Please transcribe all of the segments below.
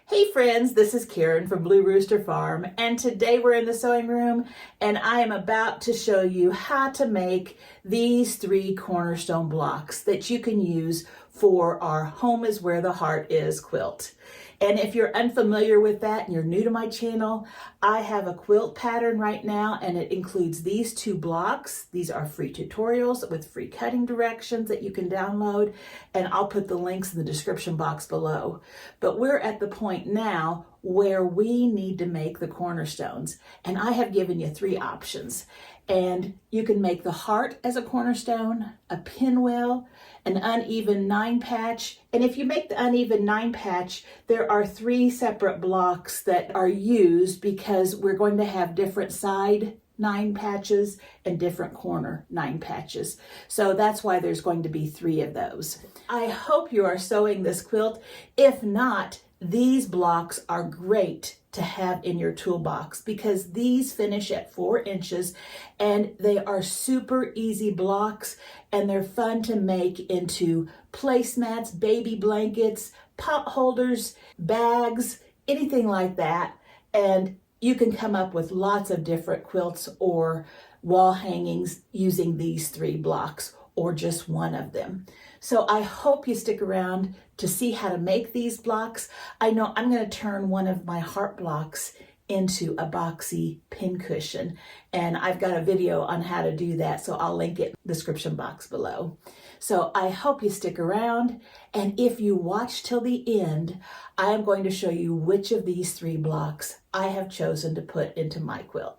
Hey friends, this is Karen from Blue Rooster Farm, and today we're in the sewing room and I am about to show you how to make these 3 cornerstone blocks that you can use for our Home is Where the Heart Is quilt. And if you're unfamiliar with that and you're new to my channel, I have a quilt pattern right now and it includes these 2 blocks. These are free tutorials with free cutting directions that you can download, and I'll put the links in the description box below. But we're at the point now where we need to make the cornerstones, and I have given you 3 options. And you can make the heart as a cornerstone, a pinwheel, an uneven 9 patch. And if you make the uneven 9 patch, there are 3 separate blocks that are used because we're going to have different side 9 patches and different corner 9 patches. So that's why there's going to be 3 of those. I hope you are sewing this quilt. If not, these blocks are great to have in your toolbox because these finish at 4 inches and they are super easy blocks, and they're fun to make into placemats, baby blankets, pot holders, bags, anything like that. And you can come up with lots of different quilts or wall hangings using these 3 blocks or just one of them. So I hope you stick around to see how to make these blocks. I know I'm going to turn one of my heart blocks into a boxy pin cushion, and I've got a video on how to do that, so I'll link it in the description box below. So I hope you stick around, and if you watch till the end, I am going to show you which of these 3 blocks I have chosen to put into my quilt.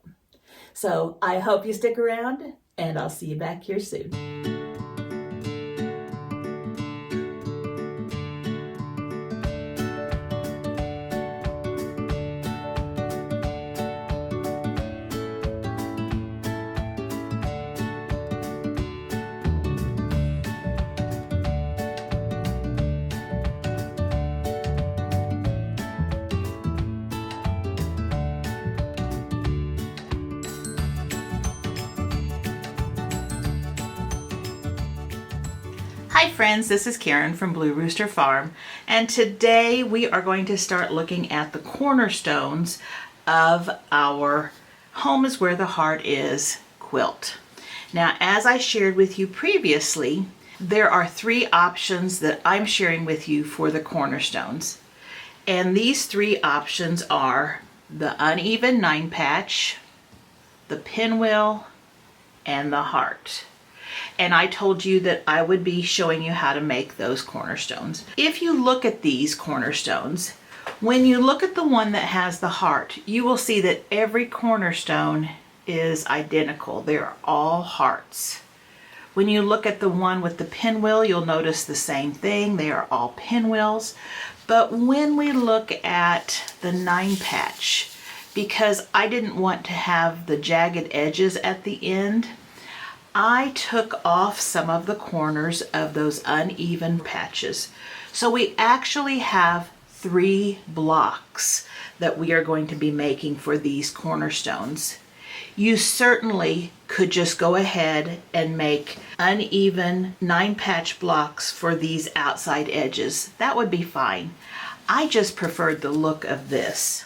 So I hope you stick around, and I'll see you back here soon. Hi friends, this is Karen from Blue Rooster Farm, and today we are going to start looking at the cornerstones of our Home is Where the Heart Is quilt. Now, as I shared with you previously, there are 3 options that I'm sharing with you for the cornerstones. And these 3 options are the uneven 9 patch, the pinwheel, and the heart. And I told you that I would be showing you how to make those cornerstones. If you look at these cornerstones, when you look at the one that has the heart, you will see that every cornerstone is identical. They're all hearts. When you look at the one with the pinwheel, you'll notice the same thing. They are all pinwheels. But when we look at the 9 patch, because I didn't want to have the jagged edges at the end, I took off some of the corners of those uneven patches. So we actually have 3 blocks that we are going to be making for these cornerstones. You certainly could just go ahead and make uneven 9 patch blocks for these outside edges. That would be fine. I just preferred the look of this.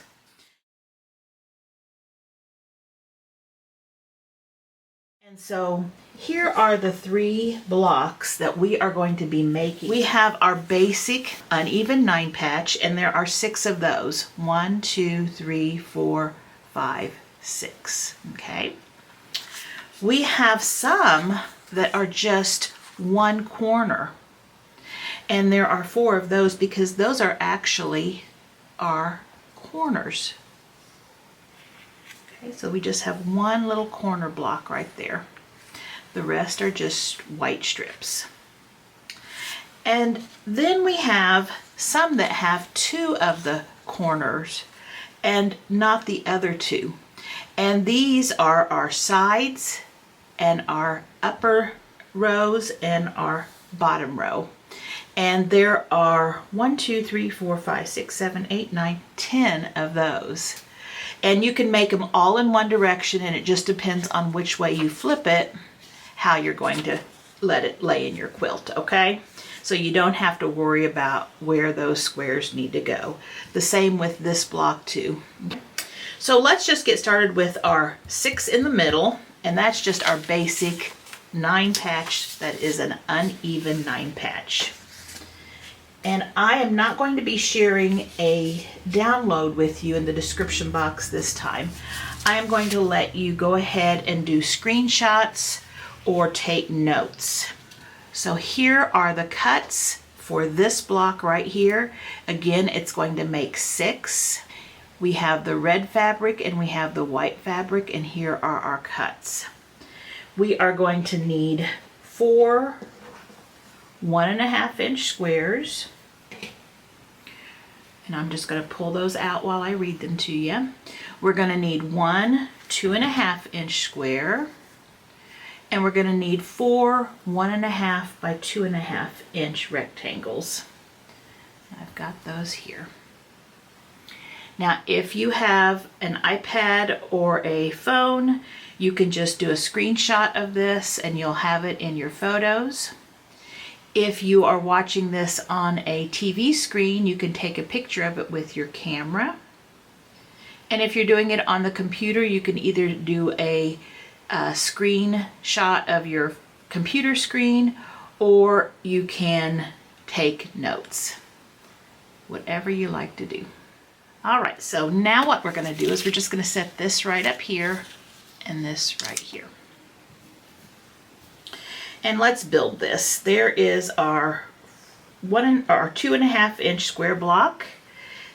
And so here are the 3 blocks that we are going to be making. We have our basic uneven 9 patch, and there are 6 of those. 1, 2, 3, 4, 5, 6. Okay. We have some that are just 1 corner. And there are 4 of those because those are actually our corners. Okay, so we just have 1 little corner block right there. The rest are just white strips. And then we have some that have 2 of the corners and not the other 2. And these are our sides and our upper rows and our bottom row. And there are 1, 2, 3, 4, 5, 6, 7, 8, 9, 10 of those. And you can make them all in one direction, and it just depends on which way you flip it, how you're going to let it lay in your quilt, okay? so you don't have to worry about where those squares need to go. The same with this block too. So let's just get started with our 6 in the middle, and that's just our basic 9 patch that is an uneven 9 patch. And I am not going to be sharing a download with you in the description box this time. I am going to let you go ahead and do screenshots or take notes. So here are the cuts for this block right here. Again, it's going to make 6. We have the red fabric and we have the white fabric, and here are our cuts. We are going to need 4 1.5 inch squares. And I'm just going to pull those out while I read them to you. We're going to need 1 2.5 inch square. And we're going to need 4 1.5 by 2.5 inch rectangles. I've got those here. Now, if you have an iPad or a phone, you can just do a screenshot of this and you'll have it in your photos. If you are watching this on a TV screen, you can take a picture of it with your camera. And if you're doing it on the computer, you can either do a screenshot of your computer screen, or you can take notes. Whatever you like to do. All right, so now what we're going to do is we're just going to set this right up here and this right here. And let's build this. There is our 2.5 inch square block.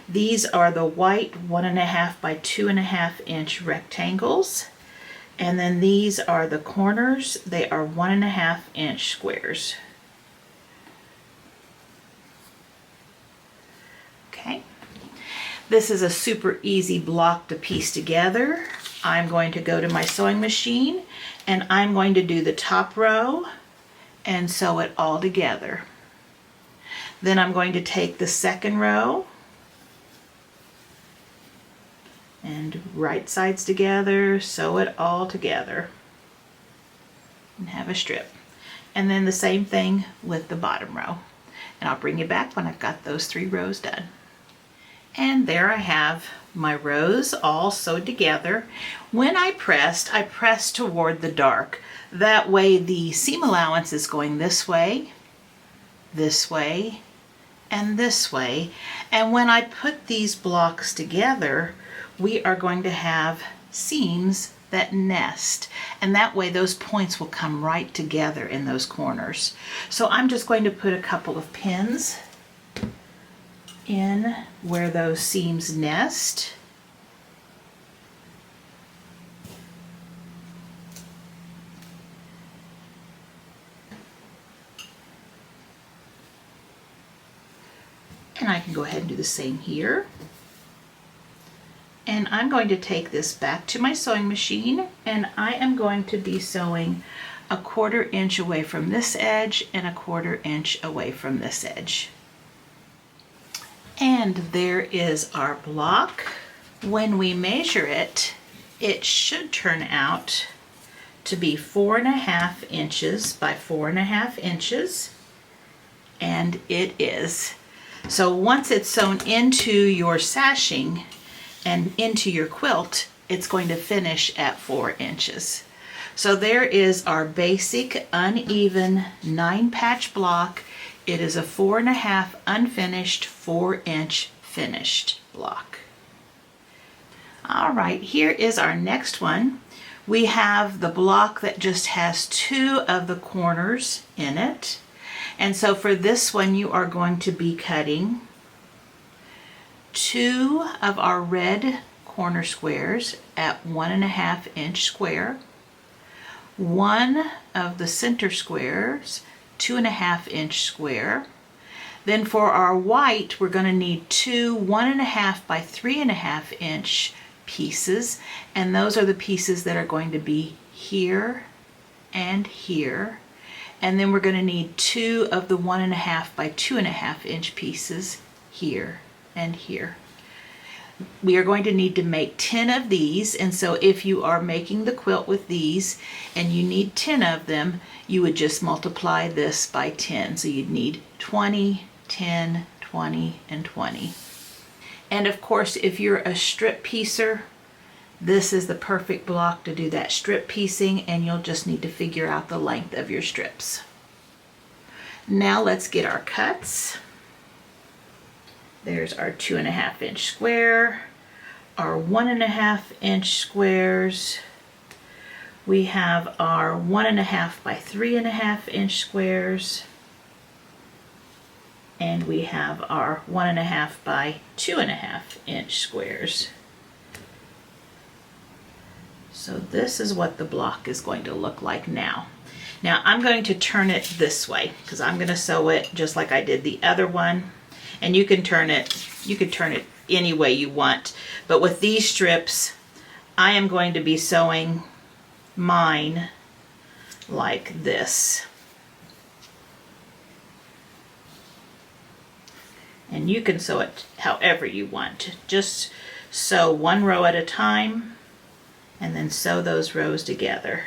These are the white 1.5 by 2.5 inch rectangles. And then these are the corners. They are 1.5 inch squares. Okay. This is a super easy block to piece together. I'm going to go to my sewing machine and I'm going to do the top row and sew it all together. Then I'm going to take the second row and right sides together, sew it all together and have a strip. And then the same thing with the bottom row. And I'll bring you back when I've got those 3 rows done. And there I have my rows all sewed together. When I pressed toward the dark. That way the seam allowance is going this way, and this way. And when I put these blocks together, we are going to have seams that nest, and that way those points will come right together in those corners. So I'm just going to put a couple of pins in where those seams nest. And I can go ahead and do the same here. And I'm going to take this back to my sewing machine, and I am going to be sewing 1/4 inch away from this edge and 1/4 inch away from this edge. And there is our block. When we measure it, it should turn out to be 4.5 inches by 4.5 inches, and it is. So once it's sewn into your sashing and into your quilt, it's going to finish at 4 inches. So there is our basic uneven 9 patch block. It is a 4.5 unfinished, 4 inch finished block. All right, here is our next one. We have the block that just has 2 of the corners in it. And so for this one, you are going to be cutting 2 of our red corner squares at 1.5 inch square, 1 of the center squares, 2.5 inch square. Then for our white, we're going to need 2 1.5 by 3.5 inch pieces, and those are the pieces that are going to be here and here. And then we're going to need 2 of the 1.5 by 2.5 inch pieces here and here. We are going to need to make 10 of these, and so if you are making the quilt with these and you need 10 of them, you would just multiply this by 10. So you'd need 20, 10, 20, and 20. And of course, if you're a strip piecer, this is the perfect block to do that strip piecing, and you'll just need to figure out the length of your strips. Now let's get our cuts. There's our 2.5 inch square, our 1.5 inch squares. We have our 1.5 by 3.5 inch squares. And we have our 1.5 by 2.5 inch squares. So this is what the block is going to look like now. Now I'm going to turn it this way because I'm going to sew it just like I did the other one. And you can turn it any way you want. But with these strips, I am going to be sewing mine like this. And you can sew it however you want. Just sew one row at a time and then sew those rows together.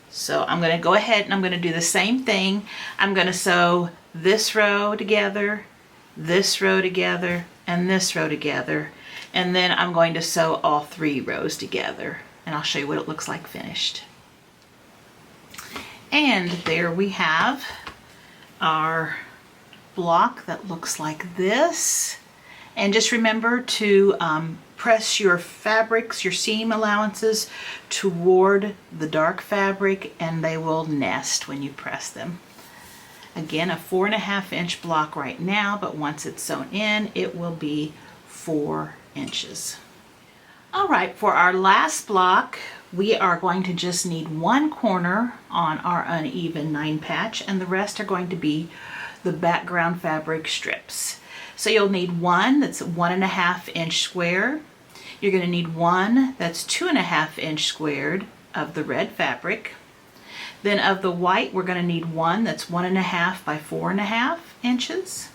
So I'm going to go ahead and I'm going to do the same thing. I'm going to sew this row together, this row together, and this row together. And then I'm going to sew all 3 rows together. And I'll show you what it looks like finished. And there we have our block that looks like this. And just remember to press your fabrics, your seam allowances toward the dark fabric, and they will nest when you press them. Again, a 4.5 inch block right now, but once it's sewn in, it will be 4 inches. All right, for our last block, we are going to just need one corner on our uneven 9 patch, and the rest are going to be the background fabric strips. So you'll need one that's 1.5 inch square. You're going to need one that's 2.5 inch squared of the red fabric. Then of the white, we're going to need one that's 1.5 by 4.5 inches.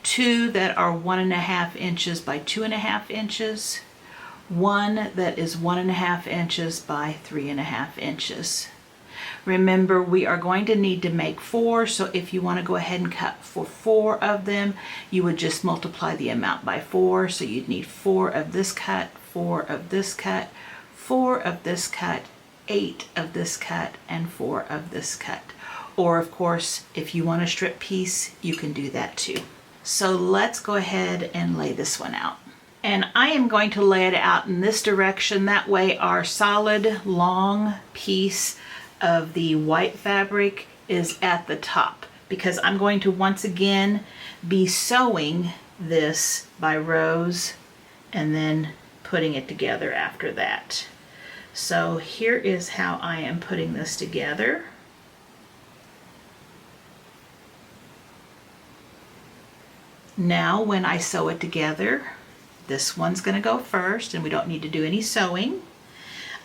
2 that are 1.5 inches by 2.5 inches. 1 that is 1.5 inches by 3.5 inches. Remember, we are going to need to make 4, so if you want to go ahead and cut for 4 of them, you would just multiply the amount by 4. So you'd need 4 of this cut, 4 of this cut, 4 of this cut, 8 of this cut, and 4 of this cut. Or of course, if you want a strip piece, you can do that too. So let's go ahead and lay this one out. And I am going to lay it out in this direction. That way our solid long piece of the white fabric is at the top, because I'm going to once again be sewing this by rows and then putting it together after that. So here is how I am putting this together. Now when I sew it together, this one's going to go first, and we don't need to do any sewing.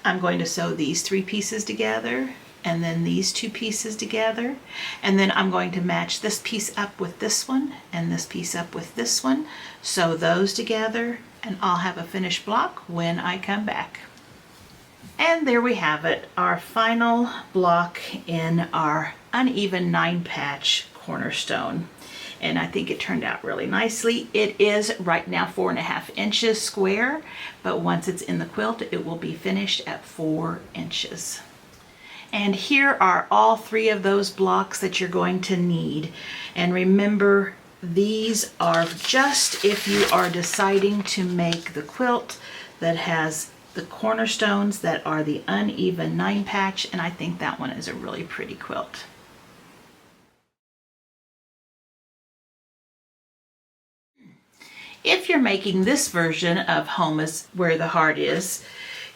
I'm going to sew these 3 pieces together, and then these 2 pieces together, and then I'm going to match this piece up with this one and this piece up with this one, sew those together, and I'll have a finished block when I come back. And there we have it, our final block in our uneven 9 patch cornerstone. And I think it turned out really nicely. It is right now 4.5 inches square, but once it's in the quilt, it will be finished at 4 inches. And here are all 3 of those blocks that you're going to need. And remember, these are just if you are deciding to make the quilt that has the cornerstones that are the uneven 9 patch, and I think that one is a really pretty quilt. If you're making this version of Home is Where the Heart Is,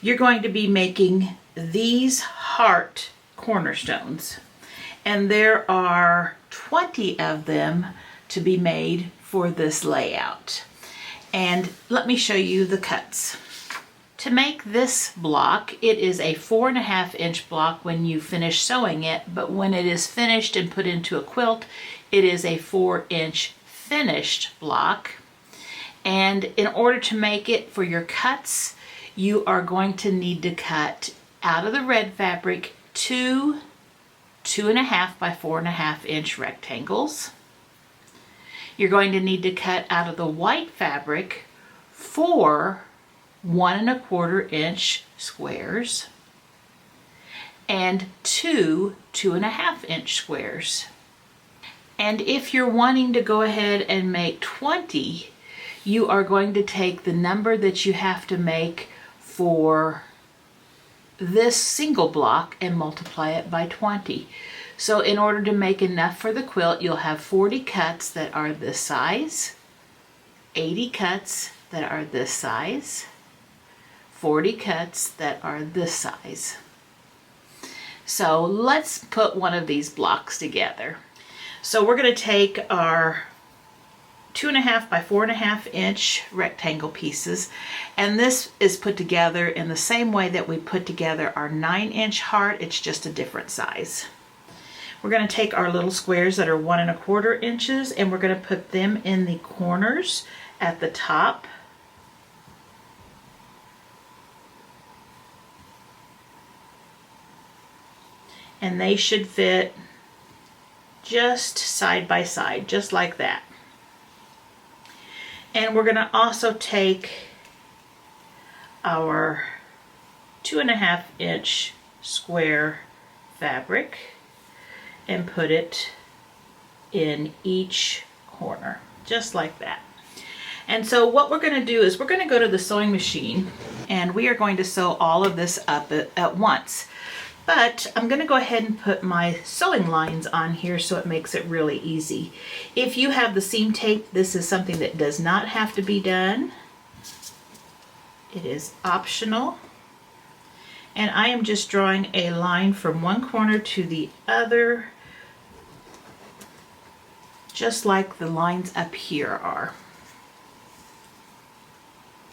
you're going to be making these heart cornerstones. And there are 20 of them to be made for this layout. And let me show you the cuts. To make this block, it is a 4.5 inch block when you finish sewing it, but when it is finished and put into a quilt, it is a 4 inch finished block. And in order to make it for your cuts, you are going to need to cut out of the red fabric 2.5 by 4.5 inch rectangles. You're going to need to cut out of the white fabric 4 1.25 inch squares and 2 2.5 inch squares. And if you're wanting to go ahead and make 20, you are going to take the number that you have to make for this single block and multiply it by 20. So in order to make enough for the quilt, you'll have 40 cuts that are this size, 80 cuts that are this size, 40 cuts that are this size. So let's put one of these blocks together. So we're going to take our 2.5 by 4.5 inch rectangle pieces, and this is put together in the same way that we put together our 9-inch heart. It's just a different size. We're going to take our little squares that are 1.25 inches and we're going to put them in the corners at the top. And they should fit just side by side, just like that. And we're going to also take our 2.5 inch square fabric and put it in each corner, just like that. And so what we're going to do is we're going to go to the sewing machine and we are going to sew all of this up at once. But I'm going to go ahead and put my sewing lines on here so it makes it really easy. If you have the seam tape, this is something that does not have to be done. It is optional. And I am just drawing a line from one corner to the other, just like the lines up here are.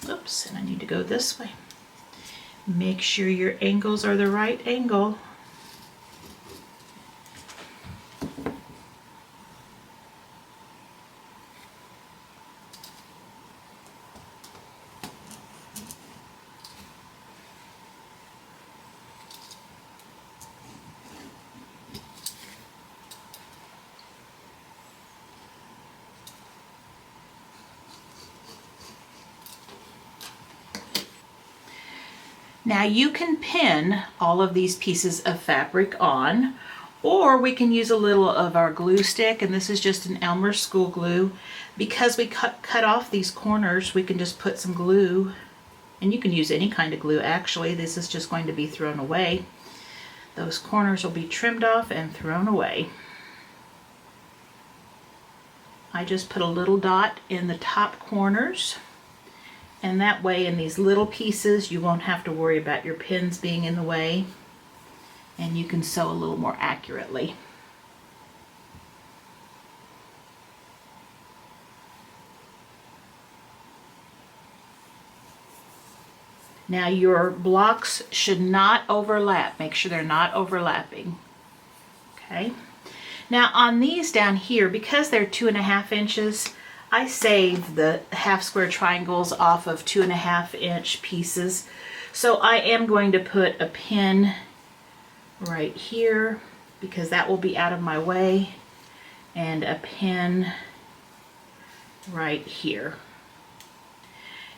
Oops, and I need to go this way. Make sure your angles are the right angle. Now you can pin all of these pieces of fabric on, or we can use a little of our glue stick, and this is just an Elmer's school glue. Because we cut off these corners, we can just put some glue, and you can use any kind of glue actually. This is just going to be thrown away. Those corners will be trimmed off and thrown away. I just put a little dot in the top corners. And that way in these little pieces you won't have to worry about your pins being in the way, and you can sew a little more accurately. Now your blocks should not overlap. Make sure they're not overlapping. Okay. Now on these down here, because they're 2.5 inches, I saved the half square triangles off of 2.5 inch pieces. So I am going to put a pin right here because that will be out of my way, and a pin right here.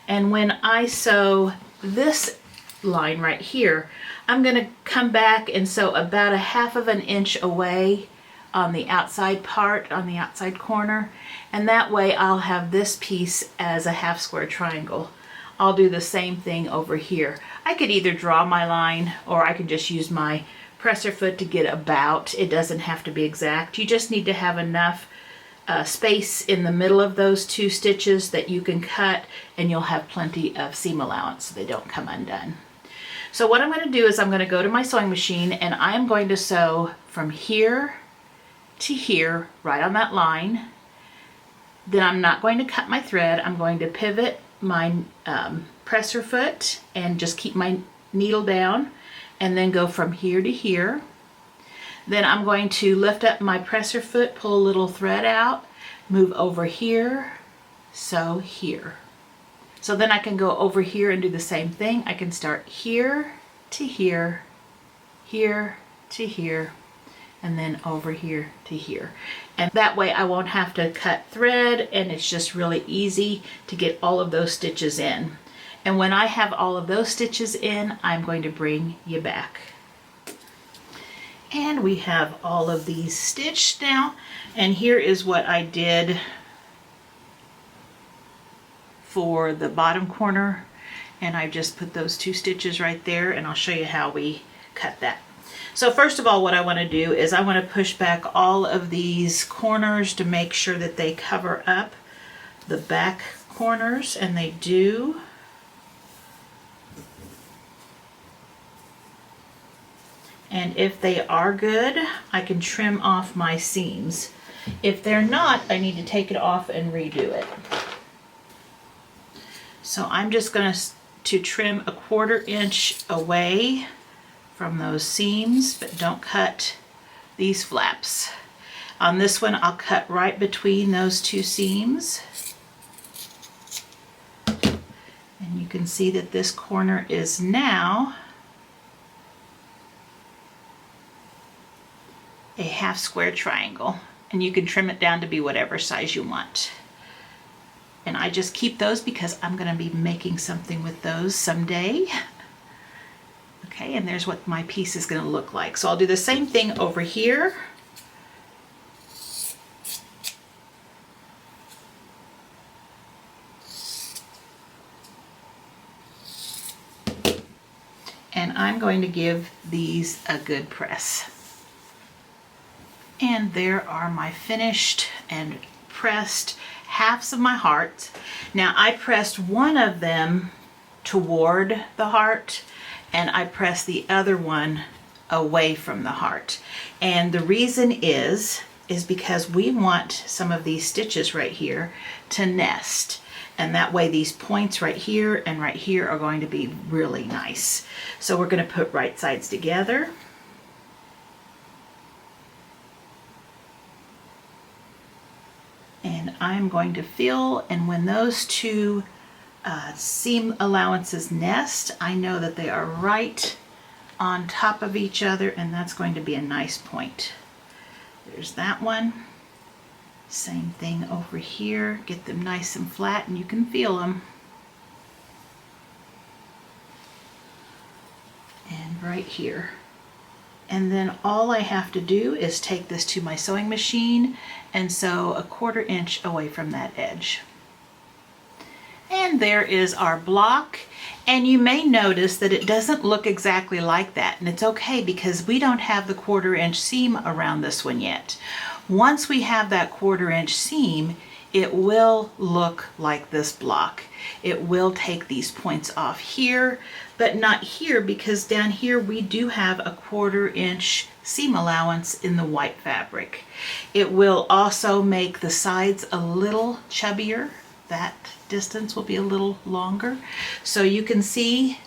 And when I sew this line right here, I'm going to come back and sew about 1/2 inch away on the outside part, on the outside corner, and that way I'll have this piece as a half square triangle. I'll do the same thing over here. I could either draw my line or I could just use my presser foot to get about. It doesn't have to be exact. You just need to have enough space in the middle of those two stitches that you can cut, and you'll have plenty of seam allowance so they don't come undone. So what I'm going to do is I'm going to go to my sewing machine and I am going to sew from here to here, right on that line. Then I'm not going to cut my thread. I'm going to pivot my presser foot and just keep my needle down, and then go from here to here. Then I'm going to lift up my presser foot, pull a little thread out, move over here, sew here. So then I can go over here and do the same thing. I can start here to here, here to here, and then over here to here. And that way I won't have to cut thread, and it's just really easy to get all of those stitches in. And when I have all of those stitches in, I'm going to bring you back. And we have all of these stitched now. And here is what I did for the bottom corner. And I just put those 2 stitches right there, and I'll show you how we cut that. So first of all, what I want to do is I want to push back all of these corners to make sure that they cover up the back corners, and they do. And if they are good, I can trim off my seams. If they're not, I need to take it off and redo it. So I'm just going to trim a 1/4 inch away from those seams, but don't cut these flaps. On this one, I'll cut right between those 2 seams. And you can see that this corner is now a 1/2 square triangle, and you can trim it down to be whatever size you want. And I just keep those because I'm going to be making something with those someday. Okay, and there's what my piece is going to look like. So I'll do the same thing over here. And I'm going to give these a good press. And there are my finished and pressed halves of my heart. Now I pressed one of them toward the heart, and I pressed the other one away from the heart. And the reason is because we want some of these stitches right here to nest. And that way these points right here and right here are going to be really nice. So we're going to put right sides together. And I'm going to fill, and when those 2 seam allowances nest, I know that they are right on top of each other, and that's going to be a nice point. There's that one. Same thing over here. Get them nice and flat, and you can feel them. And right here. And then all I have to do is take this to my sewing machine and sew a 1/4 inch away from that edge. And there is our block. And you may notice that it doesn't look exactly like that. And it's okay, because we don't have the 1/4 inch seam around this one yet. Once we have that 1/4 inch seam, it will look like this block. It will take these points off here, but not here, because down here we do have a 1/4 inch seam allowance in the white fabric. It will also make the sides a little chubbier. That distance will be a little longer. So you can see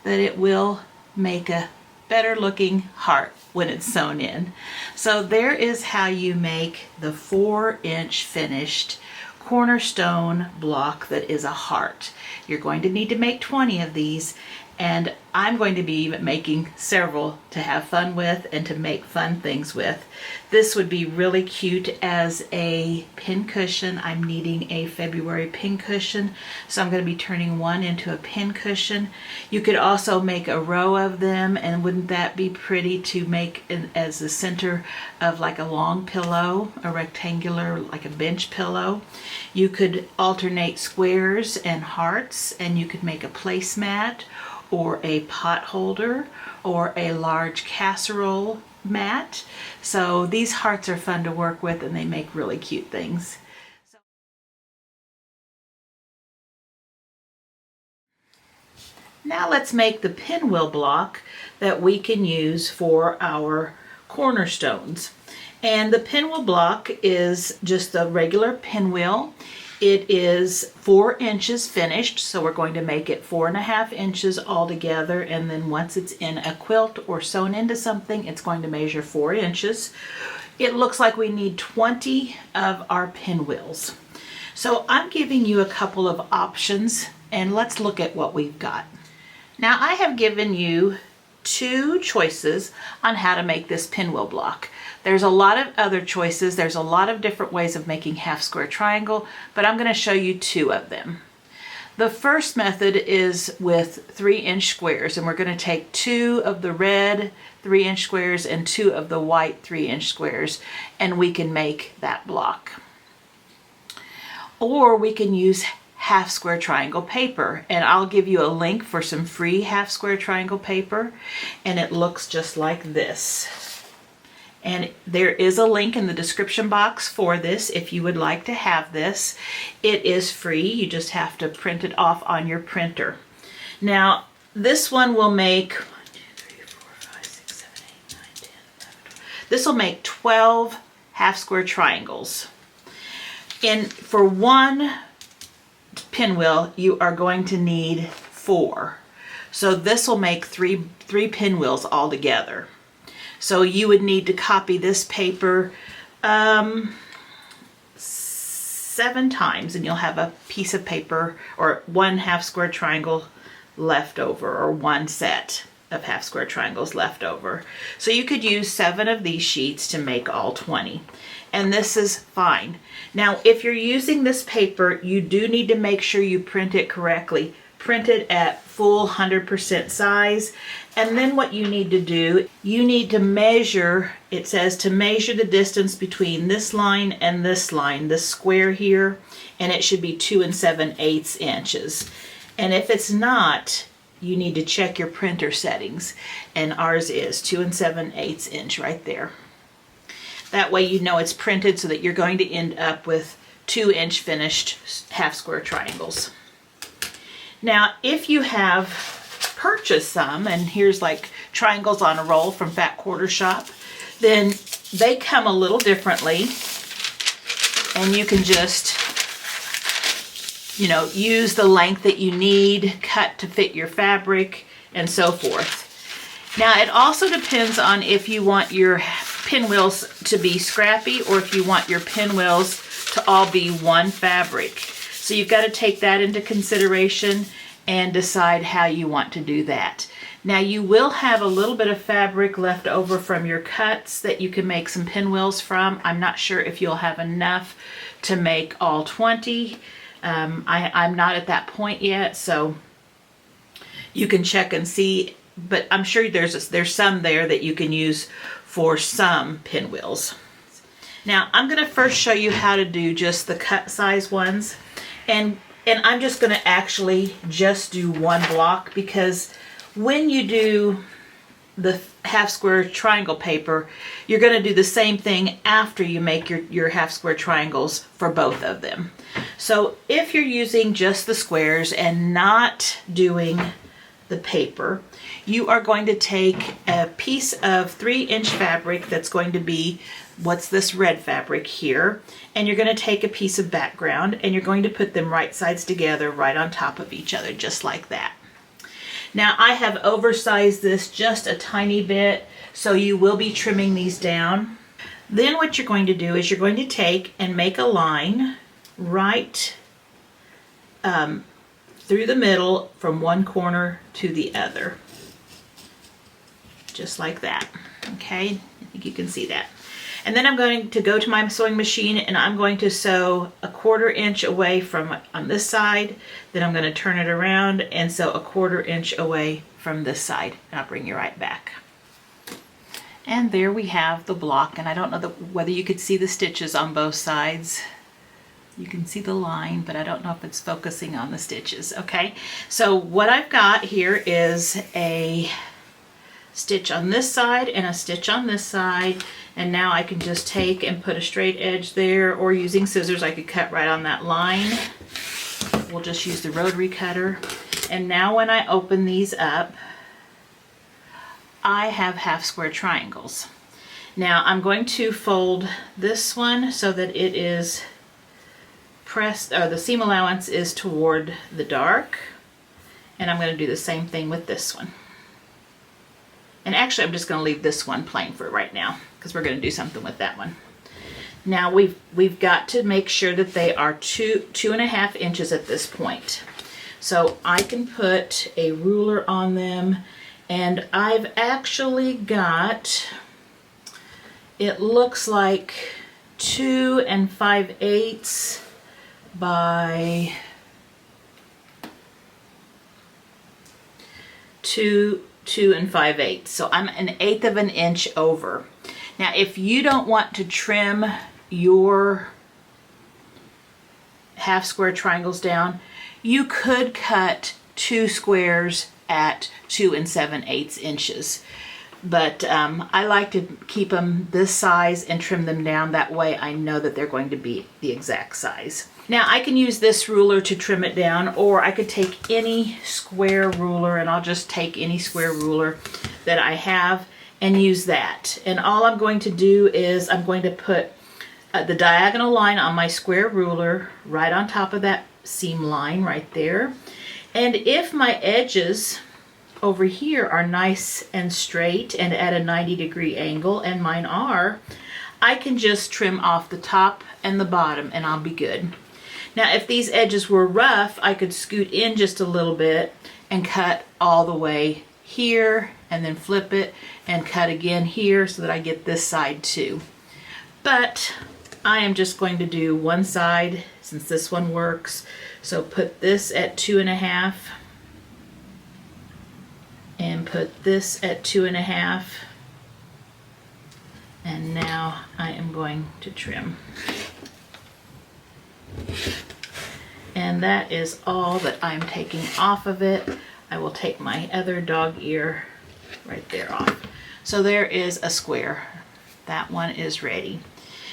that it will make a better looking heart when it's sewn in. So there is how you make the 4-inch finished cornerstone block that is a heart. You're going to need to make 20 of these, and I'm going to be making several to have fun with and to make fun things with. This would be really cute as a pin cushion. I'm needing a February pin cushion, so I'm going to be turning one into a pin cushion. You could also make a row of them, and wouldn't that be pretty to make as the center of like a long pillow, a rectangular, like a bench pillow. You could alternate squares and hearts, and you could make a placemat or a pot holder or a large casserole mat. So these hearts are fun to work with, and they make really cute things. Now let's make the pinwheel block that we can use for our cornerstones. And the pinwheel block is just a regular pinwheel. It is 4 inches finished, so we're going to make it 4.5 inches all together, and then once it's in a quilt or sewn into something, it's going to measure 4 inches. It looks like we need 20 of our pinwheels. So I'm giving you a couple of options, and let's look at what we've got. Now I have given you two choices on how to make this pinwheel block. There's a lot of other choices. There's a lot of different ways of making half square triangle, but I'm going to show you two of them. The first method is with 3-inch squares, and we're going to take 2 of the red 3-inch squares and 2 of the white 3-inch squares, and we can make that block. Or we can use half square triangle paper, and I'll give you a link for some free half square triangle paper, and it looks just like this. And there is a link in the description box for this if you would like to have this. It is free. You just have to print it off on your printer. Now, this one will make 1, 2, 3, 4, 5, 6, 7, 8, 9, 10, 11, 12. This will make 12 half square triangles. And for one pinwheel, you are going to need 4. So this will make three pinwheels all together. So you would need to copy this paper 7 times, and you'll have a piece of paper or 1 half square triangle left over, or 1 set of half square triangles left over. So you could use 7 of these sheets to make all 20. And this is fine. Now, if you're using this paper, you do need to make sure you print it correctly. Print it at full 100% size. And then what you need to do, you need to measure, it says to measure the distance between this line and this line, this square here, and it should be 2 7/8 inches. And if it's not, you need to check your printer settings, and ours is 2 7/8 inch right there. That way you know it's printed, so that you're going to end up with 2-inch finished half square triangles. Now, if you have purchased some, and here's like triangles on a roll from Fat Quarter Shop, then they come a little differently, and you can just, you know, use the length that you need, cut to fit your fabric, and so forth. Now, it also depends on if you want your pinwheels to be scrappy or if you want your pinwheels to all be one fabric. So you've got to take that into consideration and decide how you want to do that. Now, you will have a little bit of fabric left over from your cuts that you can make some pinwheels from. I'm not sure if you'll have enough to make all 20. I'm not at that point yet, so you can check and see, but I'm sure there's some there that you can use for some pinwheels. Now, I'm going to first show you how to do just the cut size ones, and I'm just going to actually just do one block, because when you do the half square triangle paper, you're going to do the same thing after you make your half square triangles for both of them. So if you're using just the squares and not doing the paper, you are going to take a piece of 3-inch fabric that's going to be what's this red fabric here, and you're going to take a piece of background, and you're going to put them right sides together right on top of each other, just like that. Now, I have oversized this just a tiny bit, so you will be trimming these down. Then what you're going to do is you're going to take and make a line right through the middle from one corner to the other, just like that. Okay, I think you can see that. And then I'm going to go to my sewing machine, and I'm going to sew a 1/4 inch away from on this side. Then I'm going to turn it around and sew a 1/4 inch away from this side, and I'll bring you right back. And there we have the block, and I don't know whether you could see the stitches on both sides. You can see the line, but I don't know if it's focusing on the stitches. Okay, so what I've got here is a stitch on this side and a stitch on this side, and now I can just take and put a straight edge there, or using scissors I could cut right on that line. We'll just use the rotary cutter. And now when I open these up, I have half square triangles. Now I'm going to fold this one so that it is pressed, or the seam allowance is toward the dark, and I'm going to do the same thing with this one. And actually I'm just going to leave this one plain for right now, because we're going to do something with that one. Now we've got to make sure that they are 2.5 inches at this point. So I can put a ruler on them, and I've actually got, it looks like 2 5/8 by 2 5/8. So I'm 1/8 of an inch over. Now, if you don't want to trim your half square triangles down, you could cut 2 squares at 2 7/8 inches. But I like to keep them this size and trim them down. That way I know that they're going to be the exact size. Now I can use this ruler to trim it down, or I could take any square ruler, and I'll just take any square ruler that I have and use that. And all I'm going to do is I'm going to put the diagonal line on my square ruler right on top of that seam line right there. And if my edges over here are nice and straight and at a 90-degree angle, and mine are, I can just trim off the top and the bottom and I'll be good. Now if these edges were rough, I could scoot in just a little bit and cut all the way here and then flip it and cut again here so that I get this side too. But I am just going to do one side since this one works. So put this at 2.5 and put this at 2.5, and now I am going to trim. And that is all that I'm taking off of it. I will take my other dog ear right there off. So there is a square. That one is ready.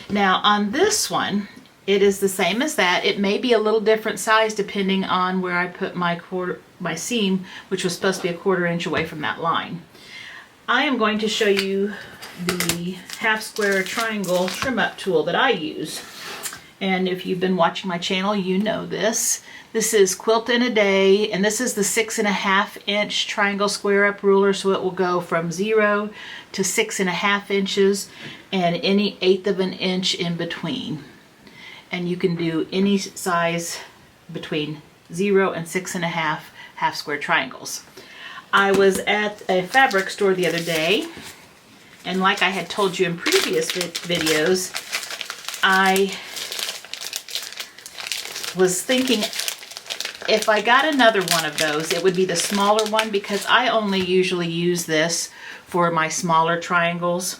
Now on this one, it is the same as that. It may be a little different size depending on where I put my seam, which was supposed to be 1/4 inch away from that line. I am going to show you the half square triangle trim up tool that I use. And if you've been watching my channel, you know this. This is Quilt in a Day, and this is the 6.5 inch triangle square up ruler, so it will go from 0 to 6.5 inches and any 1/8 of an inch in between. And you can do any size between 0 and 6.5 half square triangles. I was at a fabric store the other day, and like I had told you in previous videos, I was thinking if I got another one of those, it would be the smaller one, because I only usually use this for my smaller triangles.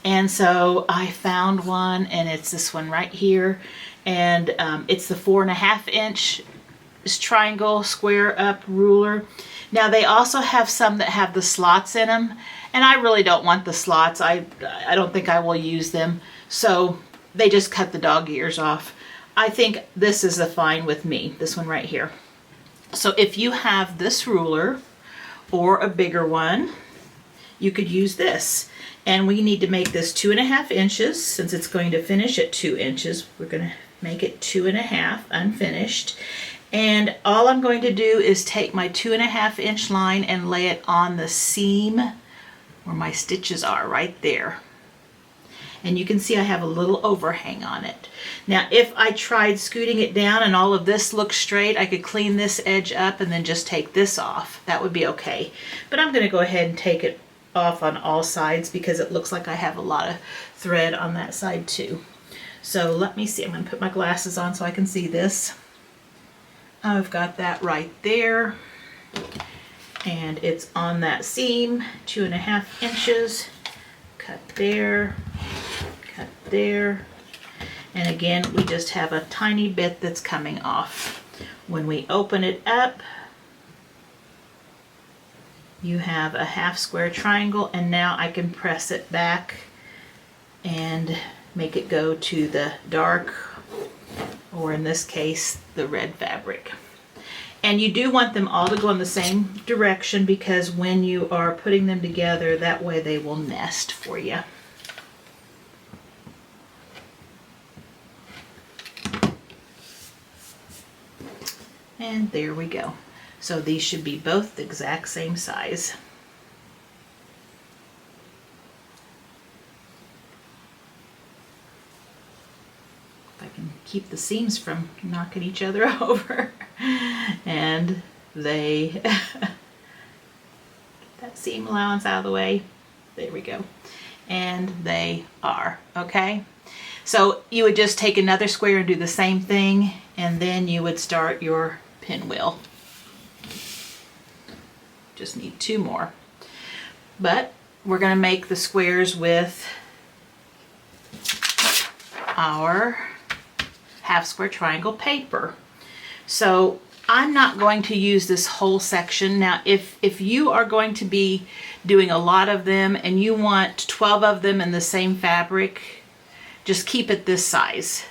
And so I found one, and it's this one right here, and it's the 4.5 inch triangle square up ruler. Now they also have some that have the slots in them, and I really don't want the slots. I don't think I will use them, so they just cut the dog ears off. I think this is fine with me, this one right here. So if you have this ruler or a bigger one, you could use this. And we need to make this 2.5 inches. Since it's going to finish at 2 inches, we're going to make it 2.5 unfinished. And all I'm going to do is take my 2.5 inch line and lay it on the seam where my stitches are, right there. And you can see I have a little overhang on it. Now if I tried scooting it down and all of this looks straight, I could clean this edge up and then just take this off. That would be okay. But I'm going to go ahead and take it off on all sides because it looks like I have a lot of thread on that side too. So let me see, I'm going to put my glasses on so I can see this. I've got that right there, and it's on that seam, 2.5 inches. Cut there, cut there, and again we just have a tiny bit that's coming off. When we open it up, you have a half square triangle, and now I can press it back and make it go to the dark, or in this case the red fabric. And you do want them all to go in the same direction, because when you are putting them together, that way they will nest for you. And there we go. So these should be both the exact same size. keep the seams from knocking each other over. And they, get that seam allowance out of the way. There we go. And they are, okay? So you would just take another square and do the same thing, and then you would start your pinwheel. Just need 2 more. But we're going to make the squares with our half square triangle paper. So I'm not going to use this whole section. Now if you are going to be doing a lot of them and you want 12 of them in the same fabric, just keep it this size.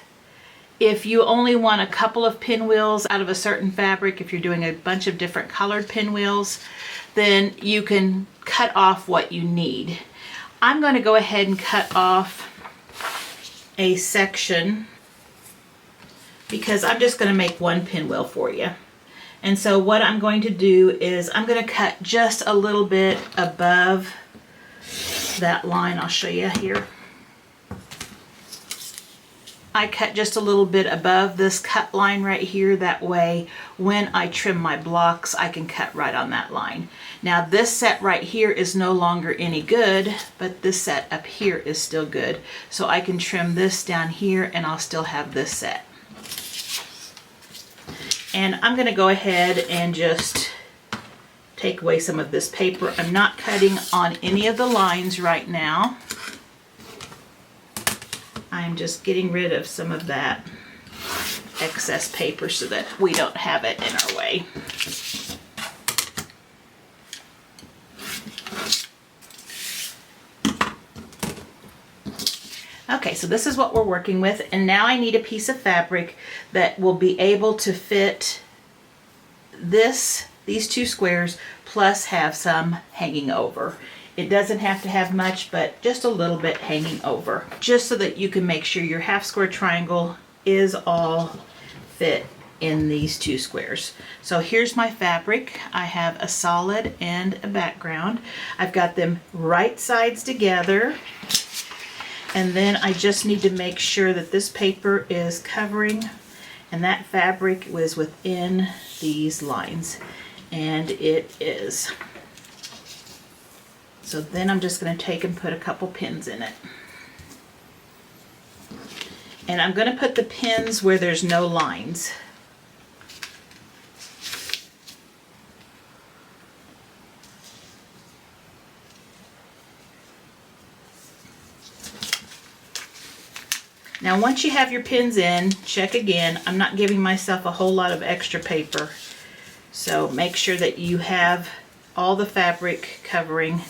If you only want a couple of pinwheels out of a certain fabric, if you're doing a bunch of different colored pinwheels, then you can cut off what you need. I'm going to go ahead and cut off a section because I'm just going to make 1 pinwheel for you. And so what I'm going to do is I'm going to cut just a little bit above that line. I'll show you here. I cut just a little bit above this cut line right here. That way when I trim my blocks, I can cut right on that line. Now this set right here is no longer any good, but this set up here is still good. So I can trim this down here and I'll still have this set. And I'm going to go ahead and just take away some of this paper. I'm not cutting on any of the lines right now. I'm just getting rid of some of that excess paper so that we don't have it in our way. Okay, so this is what we're working with, and now I need a piece of fabric that will be able to fit these 2 squares plus have some hanging over. It doesn't have to have much, but just a little bit hanging over, just so that you can make sure your half square triangle is all fit in these 2 squares. So here's my fabric. I have a solid and a background. I've got them right sides together. And then I just need to make sure that this paper is covering and that fabric was within these lines. And it is. So then I'm just going to take and put a couple pins in it. And I'm going to put the pins where there's no lines. Now once you have your pins in, check again. I'm not giving myself a whole lot of extra paper. So make sure that you have all the fabric covering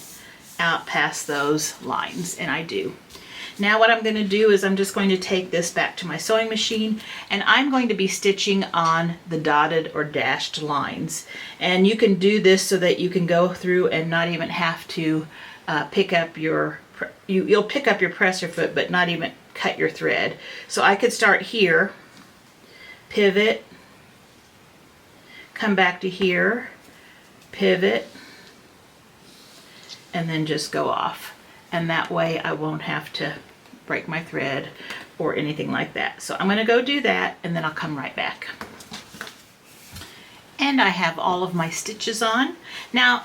out past those lines, and I do. Now what I'm going to do is I'm just going to take this back to my sewing machine, and I'm going to be stitching on the dotted or dashed lines. And you can do this so that you can go through and not even have to pick up your, you'll pick up your presser foot but not even cut your thread. So I could start here, pivot, come back to here, pivot, and then just go off. And that way I won't have to break my thread or anything like that. So I'm going to go do that, and then I'll come right back. And I have all of my stitches on. Now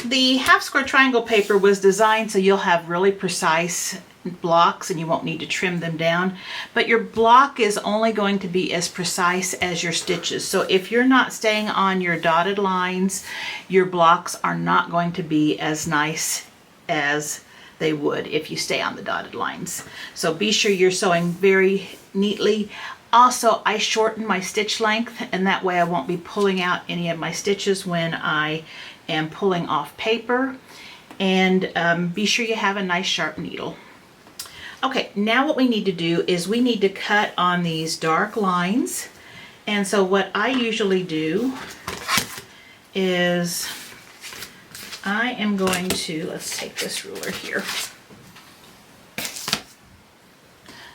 the half square triangle paper was designed so you'll have really precise blocks and you won't need to trim them down, but your block is only going to be as precise as your stitches. So if you're not staying on your dotted lines, your blocks are not going to be as nice as they would if you stay on the dotted lines. So be sure you're sewing very neatly. Also, I shorten my stitch length, and that way I won't be pulling out any of my stitches when I am pulling off paper. And be sure you have a nice sharp needle. Okay, now what we need to do is we need to cut on these dark lines. And so what I usually do is I am going to, let's take this ruler here.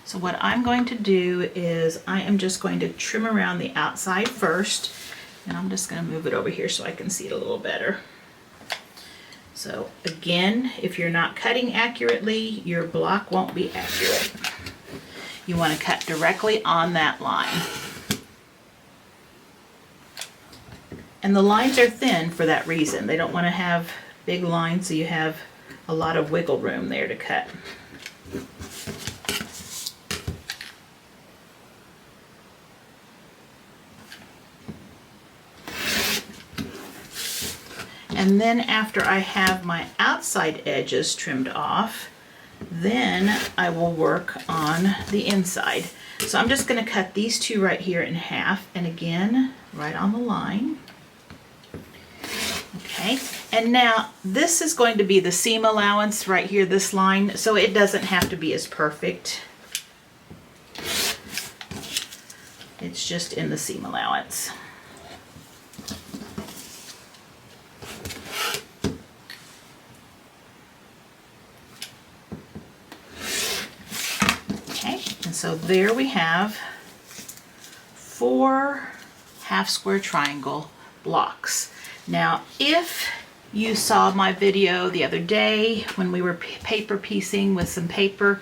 So what I'm going to do is I am just going to trim around the outside first, and I'm just going to move it over here so I can see it a little better. So again, if you're not cutting accurately, your block won't be accurate. You want to cut directly on that line. And the lines are thin for that reason. They don't want to have big lines, so you have a lot of wiggle room there to cut. And then after I have my outside edges trimmed off, then I will work on the inside. So I'm just going to cut these two right here in half, and again, right on the line. Okay, and now this is going to be the seam allowance right here, this line, so it doesn't have to be as perfect. It's just in the seam allowance. Okay, and so there we have 4 half square triangle blocks. Now, if you saw my video the other day when we were paper piecing with some paper,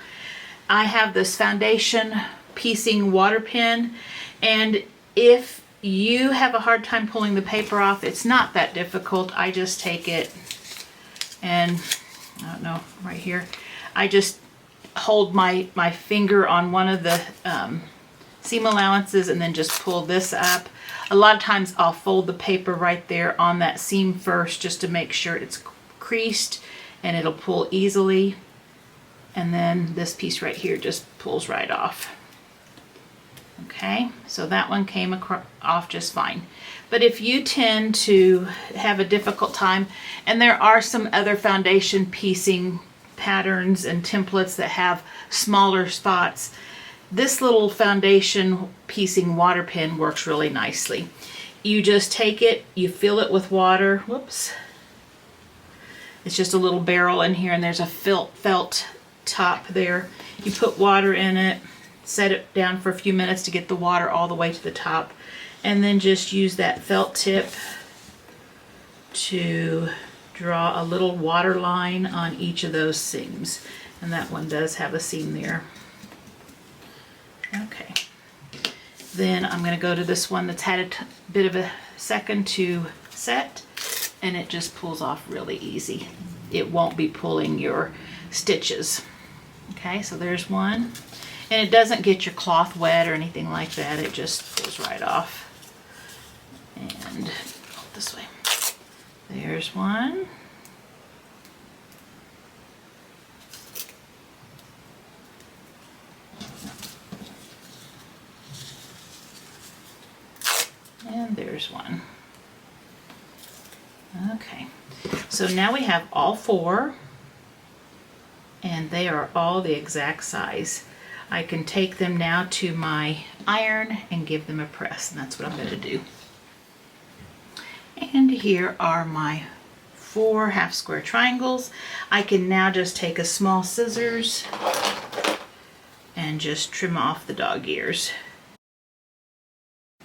I have this foundation piecing water pen, and if you have a hard time pulling the paper off, it's not that difficult. I just take it and, I don't know, right here, I just hold my finger on one of the seam allowances and then just pull this up. A lot of times I'll fold the paper right there on that seam first just to make sure it's creased and it'll pull easily. And then this piece right here just pulls right off. Okay, so that one came off just fine. But if you tend to have a difficult time, and there are some other foundation piecing patterns and templates that have smaller spots, this little foundation piecing water pen works really nicely. You just take it, you fill it with water. Whoops. It's just a little barrel in here, and there's a felt top there. You put water in it, set it down for a few minutes to get the water all the way to the top, and then just use that felt tip to draw a little water line on each of those seams. And that one does have a seam there. Okay, then I'm going to go to this one that's had a bit of a second to set, and it just pulls off really easy. It won't be pulling your stitches. Okay, so there's one, and it doesn't get your cloth wet or anything like that. It just pulls right off. And this way. There's one. And there's one. Okay, so now we have all 4, and they are all the exact size. I can take them now to my iron and give them a press, and that's what I'm going to do. And here are my 4 half square triangles. I can now just take a small scissors and just trim off the dog ears.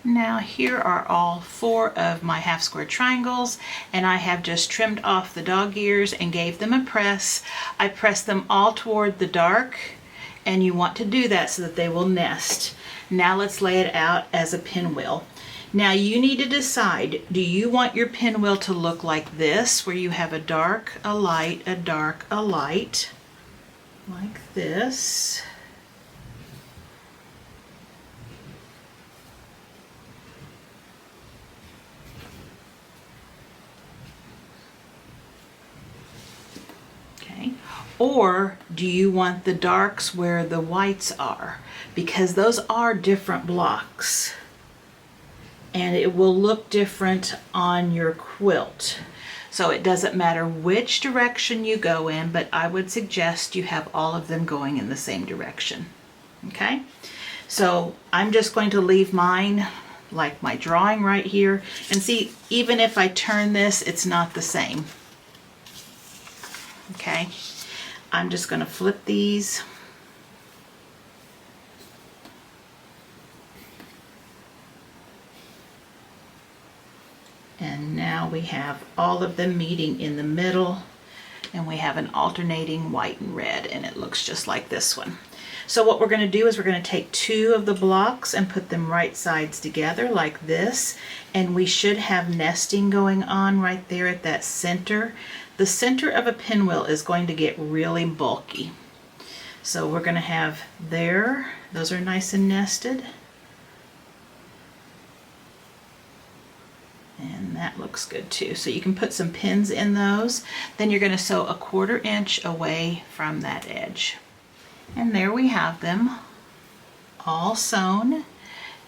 Now here are all 4 of my half square triangles, and I have just trimmed off the dog ears and gave them a press. I press them all toward the dark, and you want to do that so that they will nest. Now let's lay it out as a pinwheel. Now you need to decide, do you want your pinwheel to look like this, where you have a dark, a light, a dark, a light, like this? Or do you want the darks where the whites are? Because those are different blocks, and it will look different on your quilt. So it doesn't matter which direction you go in, but I would suggest you have all of them going in the same direction. Okay? So I'm just going to leave mine like my drawing right here. And see, even if I turn this, it's not the same. Okay? I'm just going to flip these. And now we have all of them meeting in the middle. And we have an alternating white and red, and it looks just like this one. So what we're going to do is we're going to take 2 of the blocks and put them right sides together like this, and we should have nesting going on right there at that center. The center of a pinwheel is going to get really bulky. So we're going to have there, those are nice and nested. And that looks good too. So you can put some pins in those. Then you're going to sew a 1/4 inch away from that edge. And there we have them, all sewn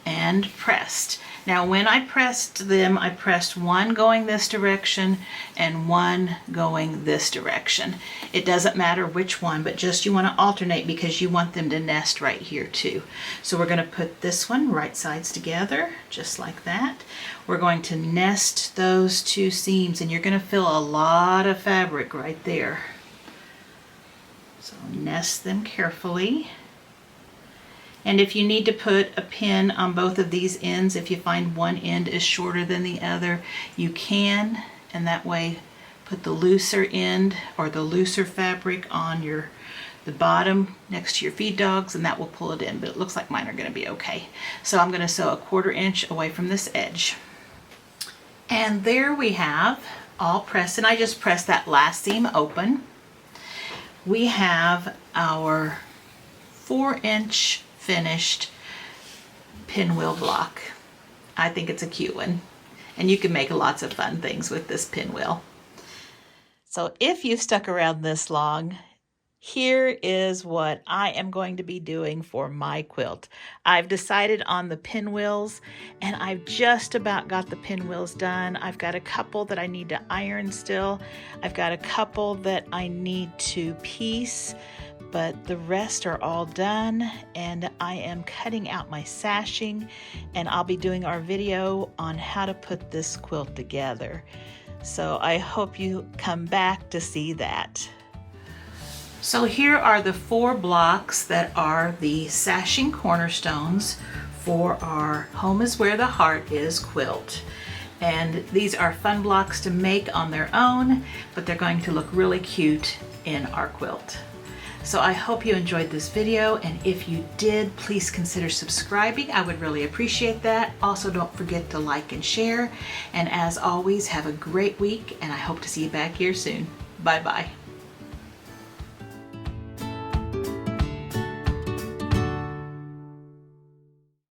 and pressed. Now when I pressed them, I pressed one going this direction and one going this direction. It doesn't matter which one, but just you want to alternate because you want them to nest right here too. So we're going to put this one right sides together, just like that. We're going to nest those 2 seams, and you're going to feel a lot of fabric right there. So nest them carefully. And if you need to put a pin on both of these ends, if you find one end is shorter than the other, you can, and that way put the looser end or the looser fabric on the bottom next to your feed dogs, and that will pull it in, but it looks like mine are going to be okay. So I'm going to sew a 1/4 inch away from this edge. And there we have all pressed, and I just pressed that last seam open. We have our 4-inch finished pinwheel block. I think it's a cute one, and you can make lots of fun things with this pinwheel. So if you've stuck around this long, here is what I am going to be doing for my quilt. I've decided on the pinwheels, and I've just about got the pinwheels done. I've got a couple that I need to iron still. I've got a couple that I need to piece, but the rest are all done, and I am cutting out my sashing, and I'll be doing our video on how to put this quilt together. So I hope you come back to see that. So here are the 4 blocks that are the sashing cornerstones for our Home is Where the Heart Is quilt. And these are fun blocks to make on their own, but they're going to look really cute in our quilt. So I hope you enjoyed this video, and if you did, please consider subscribing. I would really appreciate that. Also, don't forget to like and share. And as always, have a great week, and I hope to see you back here soon. Bye-bye.